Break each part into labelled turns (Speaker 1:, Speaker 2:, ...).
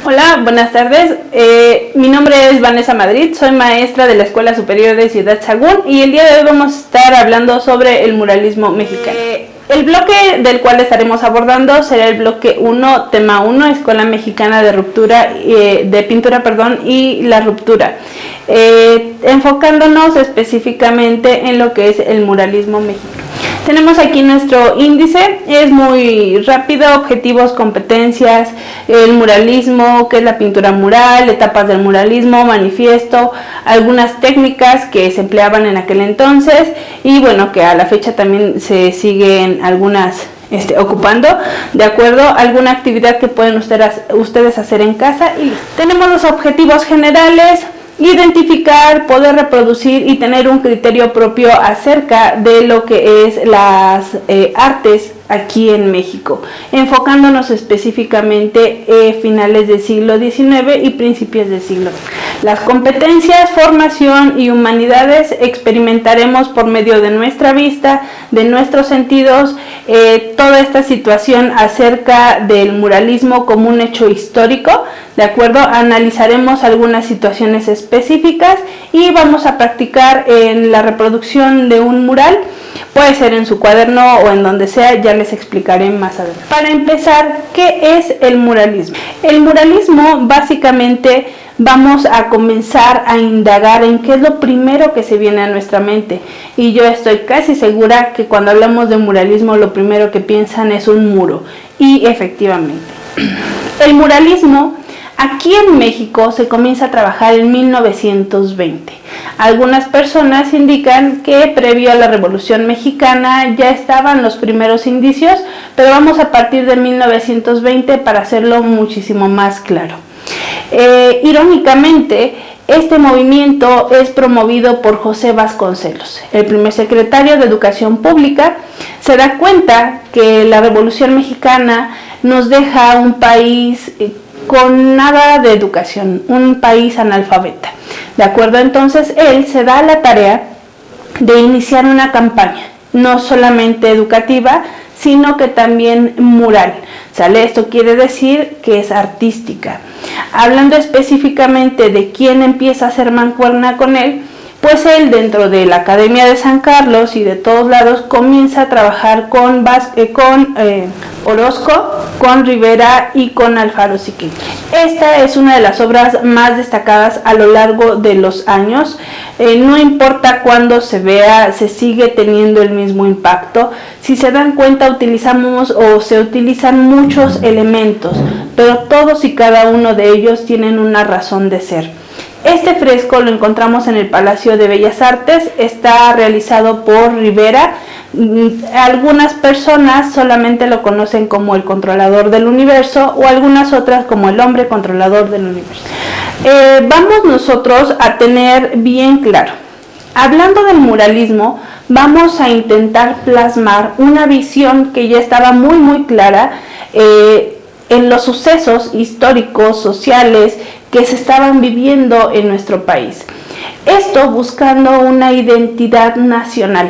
Speaker 1: Hola, buenas tardes. Mi nombre es Vanessa Madrid, soy maestra de la Escuela Superior de Ciudad Sagún y el día de hoy vamos a estar hablando sobre el muralismo mexicano. El bloque del cual estaremos abordando será el bloque 1, tema 1, Escuela Mexicana de Ruptura, de Pintura, y la ruptura, enfocándonos específicamente en lo que es el muralismo mexicano. Tenemos aquí nuestro índice, es muy rápido: objetivos, competencias, el muralismo, qué es la pintura mural, etapas del muralismo, manifiesto, algunas técnicas que se empleaban en aquel entonces y bueno, que a la fecha también se siguen algunas ocupando, de acuerdo, alguna actividad que pueden ustedes hacer en casa. Y tenemos los objetivos generales: identificar, poder reproducir y tener un criterio propio acerca de lo que es las artes aquí en México, enfocándonos específicamente finales del siglo XIX y principios del siglo XX. Las competencias, formación y humanidades, experimentaremos por medio de nuestra vista, de nuestros sentidos, toda esta situación acerca del muralismo como un hecho histórico, ¿de acuerdo? Analizaremos algunas situaciones específicas y vamos a practicar en la reproducción de un mural, puede ser en su cuaderno o en donde sea, ya les explicaré más adelante. Para empezar, ¿qué es el muralismo? El muralismo, básicamente, vamos a comenzar a indagar en qué es lo primero que se viene a nuestra mente. Y yo estoy casi segura que cuando hablamos de muralismo, lo primero que piensan es un muro. Y efectivamente, el muralismo aquí en México se comienza a trabajar en 1920. Algunas personas indican que previo a la Revolución Mexicana ya estaban los primeros indicios, pero vamos a partir de 1920 para hacerlo muchísimo más claro. Irónicamente, este movimiento es promovido por José Vasconcelos, el primer secretario de Educación Pública. Se da cuenta que la Revolución Mexicana nos deja un país con nada de educación, un país analfabeta. ¿De acuerdo? Entonces él se da la tarea de iniciar una campaña, no solamente educativa, sino que también mural. ¿Sale? Esto quiere decir que es artística. Hablando específicamente de quién empieza a hacer mancuerna con él, pues él, dentro de la Academia de San Carlos y de todos lados, comienza a trabajar con Orozco, con Rivera y con Alfaro Siqueiros. Esta es una de las obras más destacadas a lo largo de los años. No importa cuándo se vea, se sigue teniendo el mismo impacto. Si se dan cuenta, se utilizan muchos elementos, pero todos y cada uno de ellos tienen una razón de ser. Este fresco lo encontramos en el Palacio de Bellas Artes, está realizado por Rivera. Algunas personas solamente lo conocen como el controlador del universo o algunas otras como el hombre controlador del universo. Vamos nosotros a tener bien claro, hablando del muralismo, vamos a intentar plasmar una visión que ya estaba muy clara en los sucesos históricos, sociales, que se estaban viviendo en nuestro país. Esto buscando una identidad nacional,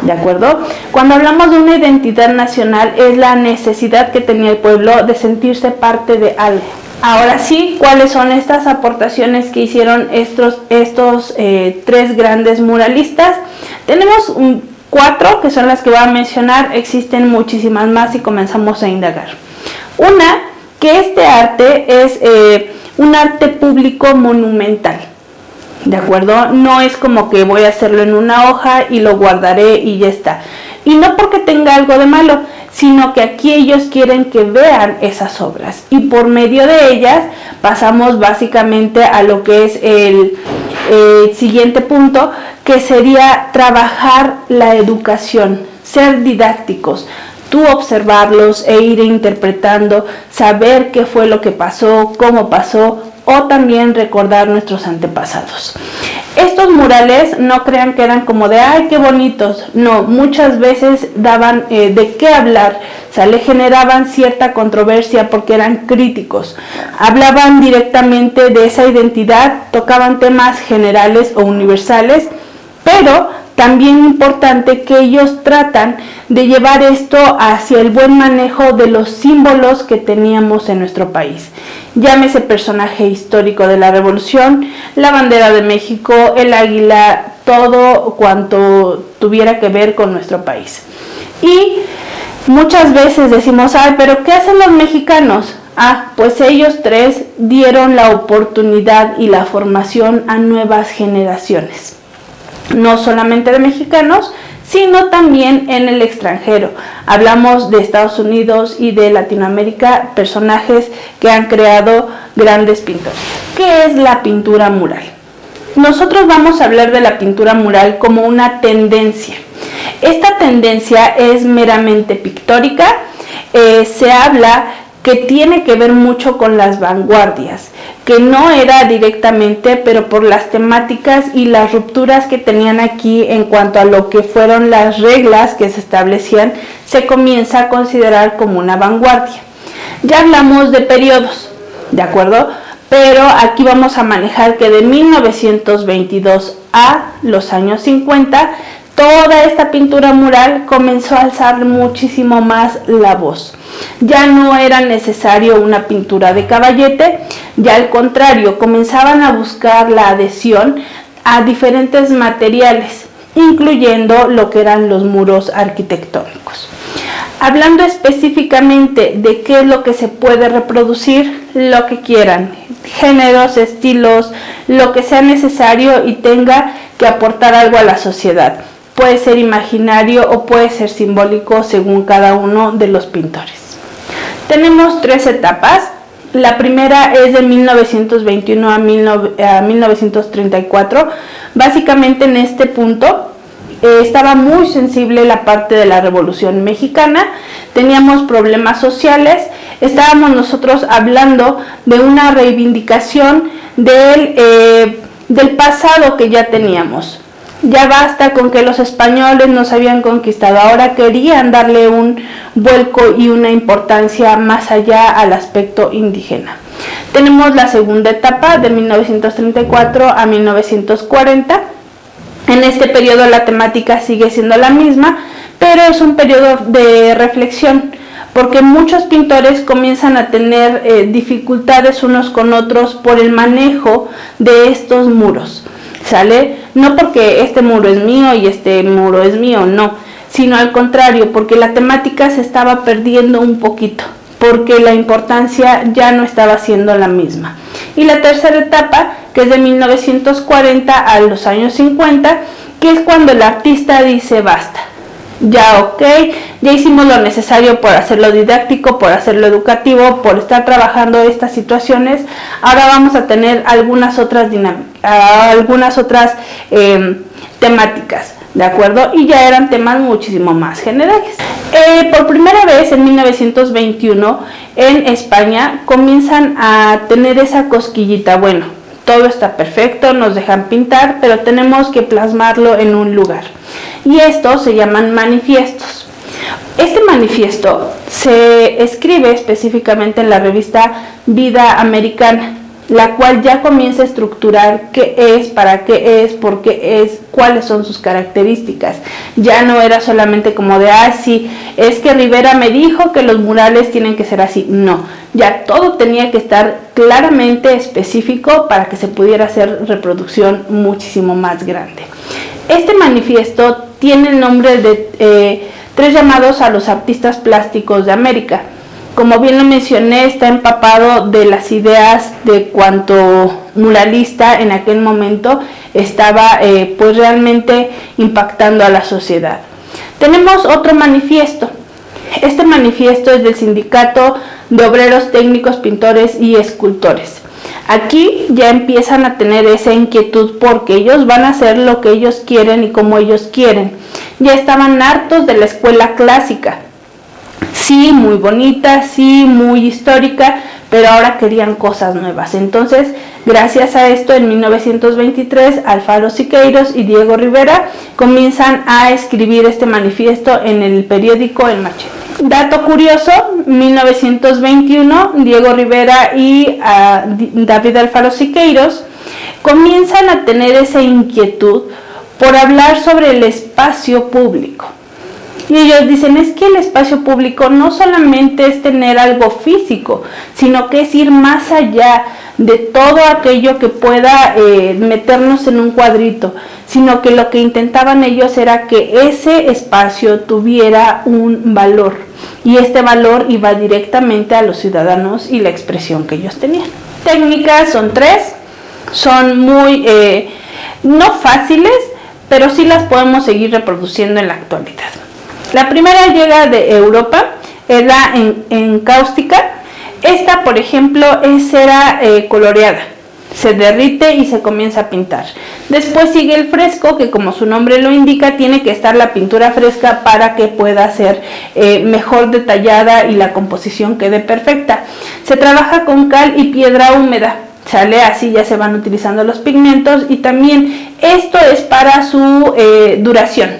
Speaker 1: ¿de acuerdo? Cuando hablamos de una identidad nacional es la necesidad que tenía el pueblo de sentirse parte de algo. Ahora sí, ¿cuáles son estas aportaciones que hicieron estos tres grandes muralistas? Tenemos 4 que son las que voy a mencionar, existen muchísimas más y comenzamos a indagar. Una, que este arte es un arte público monumental, ¿de acuerdo? No es como que voy a hacerlo en una hoja y lo guardaré y ya está. Y no porque tenga algo de malo, sino que aquí ellos quieren que vean esas obras. Y por medio de ellas pasamos básicamente a lo que es el siguiente punto, que sería trabajar la educación, ser didácticos. Tú observarlos e ir interpretando, saber qué fue lo que pasó, cómo pasó, o también recordar nuestros antepasados. Estos murales no crean que eran como de ¡ay, qué bonitos! No, muchas veces daban de qué hablar, ¿sale? Generaban cierta controversia porque eran críticos. Hablaban directamente de esa identidad, tocaban temas generales o universales, pero también importante que ellos tratan de llevar esto hacia el buen manejo de los símbolos que teníamos en nuestro país. llámese personaje histórico de la Revolución, la bandera de México, el águila, todo cuanto tuviera que ver con nuestro país. Y muchas veces decimos, ay, pero ¿qué hacen los mexicanos? Pues ellos tres dieron la oportunidad y la formación a nuevas generaciones, no solamente de mexicanos, sino también en el extranjero. Hablamos de Estados Unidos y de Latinoamérica, personajes que han creado grandes pintores. ¿Qué es la pintura mural? Nosotros vamos a hablar de la pintura mural como una tendencia. Esta tendencia es meramente pictórica, se habla que tiene que ver mucho con las vanguardias, que no era directamente, pero por las temáticas y las rupturas que tenían aquí en cuanto a lo que fueron las reglas que se establecían, se comienza a considerar como una vanguardia. Ya hablamos de periodos, ¿de acuerdo? Pero aquí vamos a manejar que de 1922 a los años 50, toda esta pintura mural comenzó a alzar muchísimo más la voz. Ya no era necesario una pintura de caballete, ya al contrario, comenzaban a buscar la adhesión a diferentes materiales, incluyendo lo que eran los muros arquitectónicos. Hablando específicamente de qué es lo que se puede reproducir, lo que quieran, géneros, estilos, lo que sea necesario y tenga que aportar algo a la sociedad. Puede ser imaginario o puede ser simbólico según cada uno de los pintores. Tenemos tres etapas. La primera es de 1921 a 1934. Básicamente en este punto estaba muy sensible la parte de la Revolución Mexicana, teníamos problemas sociales, estábamos nosotros hablando de una reivindicación del pasado que ya teníamos. Ya basta con que los españoles nos habían conquistado, ahora querían darle un vuelco y una importancia más allá al aspecto indígena. Tenemos la segunda etapa de 1934 a 1940. En este periodo la temática sigue siendo la misma, pero es un periodo de reflexión, porque muchos pintores comienzan a tener dificultades unos con otros por el manejo de estos muros. ¿Sale? No porque este muro es mío y este muro es mío, no, sino al contrario, porque la temática se estaba perdiendo un poquito, porque la importancia ya no estaba siendo la misma. Y la tercera etapa, que es de 1940 a los años 50, que es cuando el artista dice basta. Ya ok, ya hicimos lo necesario por hacerlo didáctico, por hacerlo educativo, por estar trabajando estas situaciones. Ahora vamos a tener algunas otras temáticas, ¿de acuerdo? Y ya eran temas muchísimo más generales. Por primera vez en 1921 en España comienzan a tener esa cosquillita, bueno, todo está perfecto, nos dejan pintar, pero tenemos que plasmarlo en un lugar. Y estos se llaman manifiestos. Este manifiesto se escribe específicamente en la revista Vida Americana, la cual ya comienza a estructurar qué es, para qué es, por qué es, cuáles son sus características. Ya no era solamente como de, sí, es que Rivera me dijo que los murales tienen que ser así. No, ya todo tenía que estar claramente específico para que se pudiera hacer reproducción muchísimo más grande. Este manifiesto tiene el nombre de tres llamados a los artistas plásticos de América. Como bien lo mencioné, está empapado de las ideas de cuanto muralista en aquel momento estaba pues realmente impactando a la sociedad. Tenemos otro manifiesto. Este manifiesto es del Sindicato de Obreros Técnicos, Pintores y Escultores. Aquí ya empiezan a tener esa inquietud porque ellos van a hacer lo que ellos quieren y como ellos quieren. Ya estaban hartos de la escuela clásica. Sí, muy bonita, sí, muy histórica, pero ahora querían cosas nuevas. Entonces, gracias a esto, en 1923, Alfaro Siqueiros y Diego Rivera comienzan a escribir este manifiesto en el periódico El Machete. Dato curioso, 1921, Diego Rivera y David Alfaro Siqueiros comienzan a tener esa inquietud por hablar sobre el espacio público. Y ellos dicen, es que el espacio público no solamente es tener algo físico, sino que es ir más allá de todo aquello que pueda meternos en un cuadrito, sino que lo que intentaban ellos era que ese espacio tuviera un valor, y este valor iba directamente a los ciudadanos y la expresión que ellos tenían. Técnicas son 3, son muy no fáciles, pero sí las podemos seguir reproduciendo en la actualidad. La primera llega de Europa, es la encáustica. Esta, por ejemplo, es cera coloreada, se derrite y se comienza a pintar. Después sigue el fresco, que como su nombre lo indica, tiene que estar la pintura fresca para que pueda ser mejor detallada y la composición quede perfecta. Se trabaja con cal y piedra húmeda, ¿sale? Así ya se van utilizando los pigmentos, y también esto es para su duración,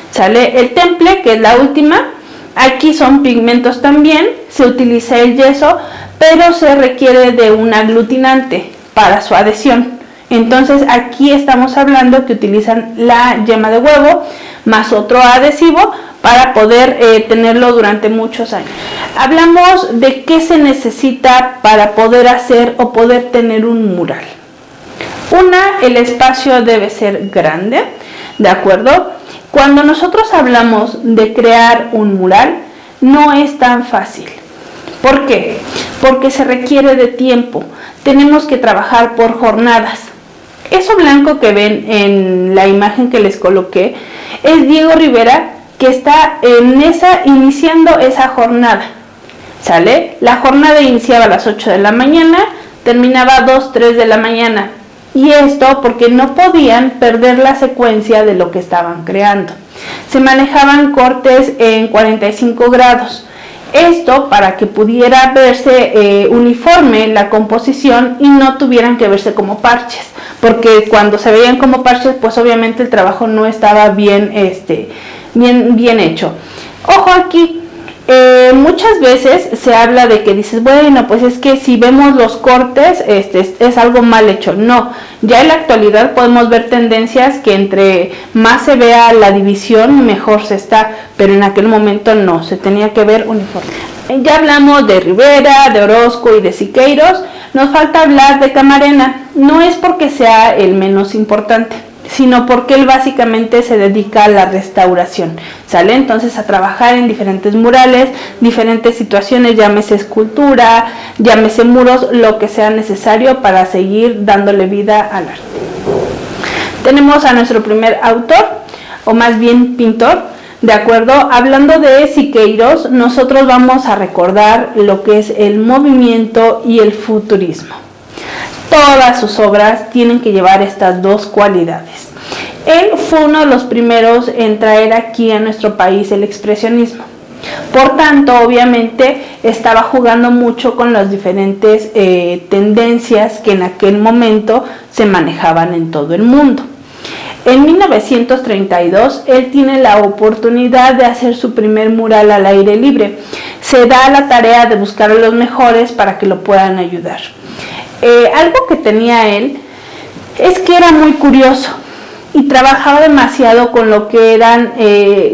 Speaker 1: ¿sale? El temple, que es la última, aquí son pigmentos también, se utiliza el yeso, pero se requiere de un aglutinante para su adhesión. Entonces aquí estamos hablando que utilizan la yema de huevo más otro adhesivo para poder tenerlo durante muchos años. Hablamos de qué se necesita para poder hacer o poder tener un mural. El espacio debe ser grande, ¿de acuerdo? Cuando nosotros hablamos de crear un mural, no es tan fácil. ¿Por qué? Porque se requiere de tiempo. Tenemos que trabajar por jornadas. Eso blanco que ven en la imagen que les coloqué es Diego Rivera, que está iniciando esa jornada, ¿sale? La jornada iniciaba a las 8 de la mañana, terminaba a 2, 3 de la mañana. Y esto porque no podían perder la secuencia de lo que estaban creando. Se manejaban cortes en 45 grados. Esto para que pudiera verse uniforme la composición y no tuvieran que verse como parches. Porque cuando se veían como parches, pues obviamente el trabajo no estaba bien hecho. Ojo aquí. Muchas veces se habla de que dices, bueno, pues es que si vemos los cortes es algo mal hecho. No, ya en la actualidad podemos ver tendencias que entre más se vea la división, mejor se está, pero en aquel momento no, se tenía que ver uniforme. Ya hablamos de Rivera, de Orozco y de Siqueiros, nos falta hablar de Camarena. No es porque sea el menos importante, sino porque él básicamente se dedica a la restauración, ¿sale? Entonces a trabajar en diferentes murales, diferentes situaciones, llámese escultura, llámese muros, lo que sea necesario para seguir dándole vida al arte. Tenemos a nuestro primer autor, o más bien pintor, ¿de acuerdo? Hablando de Siqueiros, nosotros vamos a recordar lo que es el movimiento y el futurismo. Todas sus obras tienen que llevar estas dos cualidades. Él fue uno de los primeros en traer aquí a nuestro país el expresionismo. Por tanto, obviamente, estaba jugando mucho con las diferentes tendencias que en aquel momento se manejaban en todo el mundo. En 1932, él tiene la oportunidad de hacer su primer mural al aire libre. Se da la tarea de buscar a los mejores para que lo puedan ayudar. Algo que tenía él es que era muy curioso y trabajaba demasiado con lo que eran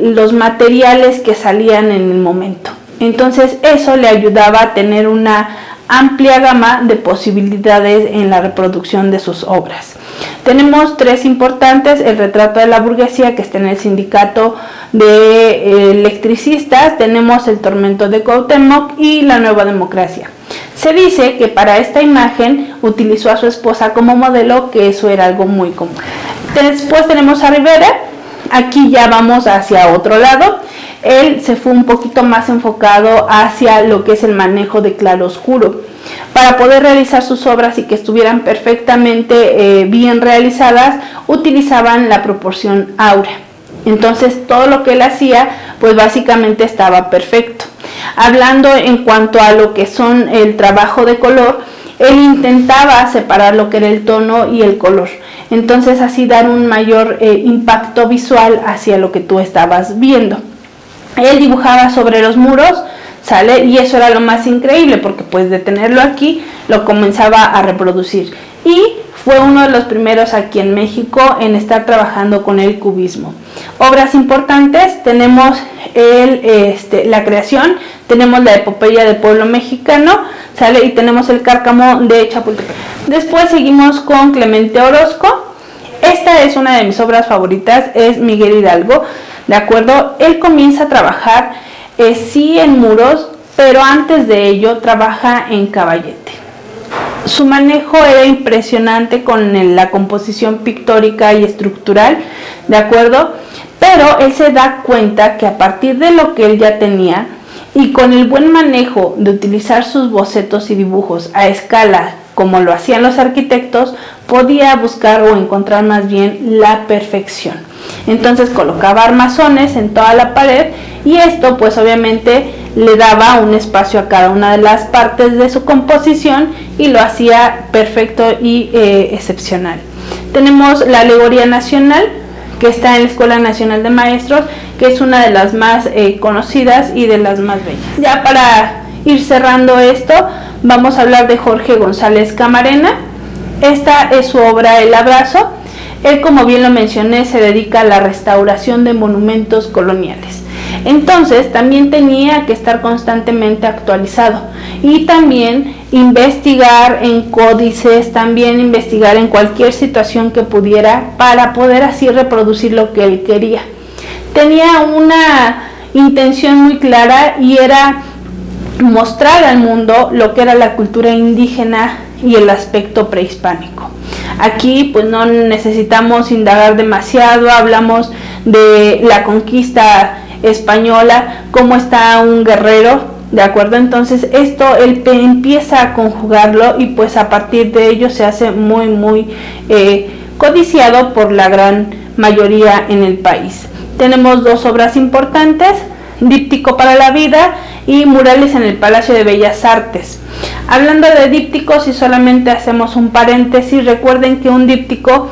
Speaker 1: los materiales que salían en el momento. Entonces eso le ayudaba a tener una amplia gama de posibilidades en la reproducción de sus obras. Tenemos 3 importantes: el retrato de la burguesía, que está en el sindicato de electricistas, tenemos el tormento de Cuauhtémoc y la nueva democracia. Se dice que para esta imagen utilizó a su esposa como modelo, que eso era algo muy común. Después tenemos a Rivera. Aquí ya vamos hacia otro lado. Él se fue un poquito más enfocado hacia lo que es el manejo de claroscuro. Para poder realizar sus obras y que estuvieran perfectamente bien realizadas, utilizaban la proporción áurea. Entonces todo lo que él hacía, pues básicamente estaba perfecto. Hablando en cuanto a lo que son el trabajo de color, él intentaba separar lo que era el tono y el color. Entonces así dar un mayor impacto visual hacia lo que tú estabas viendo. Él dibujaba sobre los muros, ¿sale? Y eso era lo más increíble, porque pues de tenerlo aquí lo comenzaba a reproducir. Y fue uno de los primeros aquí en México en estar trabajando con el cubismo. Obras importantes, tenemos la creación. Tenemos la epopeya del pueblo mexicano, ¿sale? Y tenemos el cárcamo de Chapultepec. Después seguimos con Clemente Orozco. Esta es una de mis obras favoritas, es Miguel Hidalgo, ¿de acuerdo? Él comienza a trabajar, sí en muros, pero antes de ello trabaja en caballete. Su manejo era impresionante con la composición pictórica y estructural, ¿de acuerdo? Pero él se da cuenta que a partir de lo que él ya tenía y con el buen manejo de utilizar sus bocetos y dibujos a escala, como lo hacían los arquitectos, podía buscar o encontrar más bien la perfección. Entonces colocaba armazones en toda la pared y esto pues obviamente le daba un espacio a cada una de las partes de su composición y lo hacía perfecto y excepcional. Tenemos la alegoría nacional, que está en la Escuela Nacional de Maestros, que es una de las más conocidas y de las más bellas. Ya para ir cerrando esto, vamos a hablar de Jorge González Camarena. Esta es su obra El Abrazo. Él, como bien lo mencioné, se dedica a la restauración de monumentos coloniales. Entonces también tenía que estar constantemente actualizado y también investigar en códices, también investigar en cualquier situación que pudiera para poder así reproducir lo que él quería. Tenía una intención muy clara y era mostrar al mundo lo que era la cultura indígena y el aspecto prehispánico. Aquí pues no necesitamos indagar demasiado, hablamos de la conquista española, cómo está un guerrero, ¿de acuerdo? Entonces esto él empieza a conjugarlo y pues a partir de ello se hace muy codiciado por la gran mayoría en el país. Tenemos dos obras importantes, Díptico para la vida y Murales en el Palacio de Bellas Artes. Hablando de dípticos, y solamente hacemos un paréntesis, recuerden que un díptico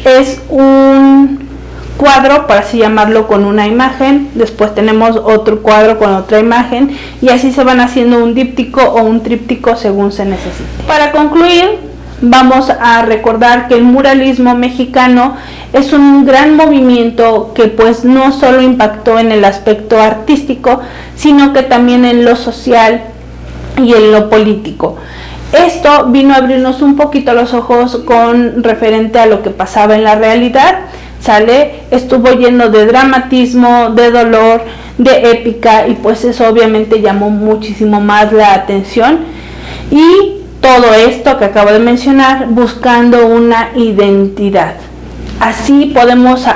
Speaker 1: es un cuadro, por así llamarlo, con una imagen, después tenemos otro cuadro con otra imagen y así se van haciendo un díptico o un tríptico según se necesite. Para concluir, vamos a recordar que el muralismo mexicano es un gran movimiento que pues no solo impactó en el aspecto artístico, sino que también en lo social y en lo político. Esto vino a abrirnos un poquito los ojos con referente a lo que pasaba en la realidad, ¿sale? Estuvo lleno de dramatismo, de dolor, de épica y pues eso obviamente llamó muchísimo más la atención. Y todo esto que acabo de mencionar buscando una identidad. Así podemos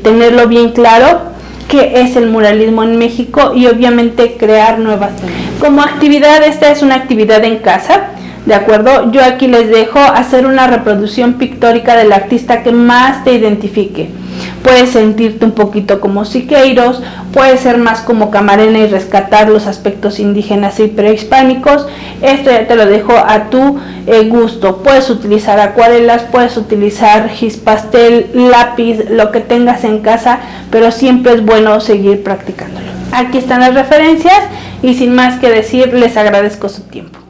Speaker 1: tenerlo bien claro qué es el muralismo en México y obviamente crear nuevas tendencias. Como actividad, esta es una actividad en casa, ¿de acuerdo? Yo aquí les dejo hacer una reproducción pictórica del artista que más te identifique. Puedes sentirte un poquito como Siqueiros, puedes ser más como Camarena y rescatar los aspectos indígenas y prehispánicos. Esto ya te lo dejo a tu gusto. Puedes utilizar acuarelas, puedes utilizar gis pastel, lápiz, lo que tengas en casa, pero siempre es bueno seguir practicándolo. Aquí están las referencias y sin más que decir, les agradezco su tiempo.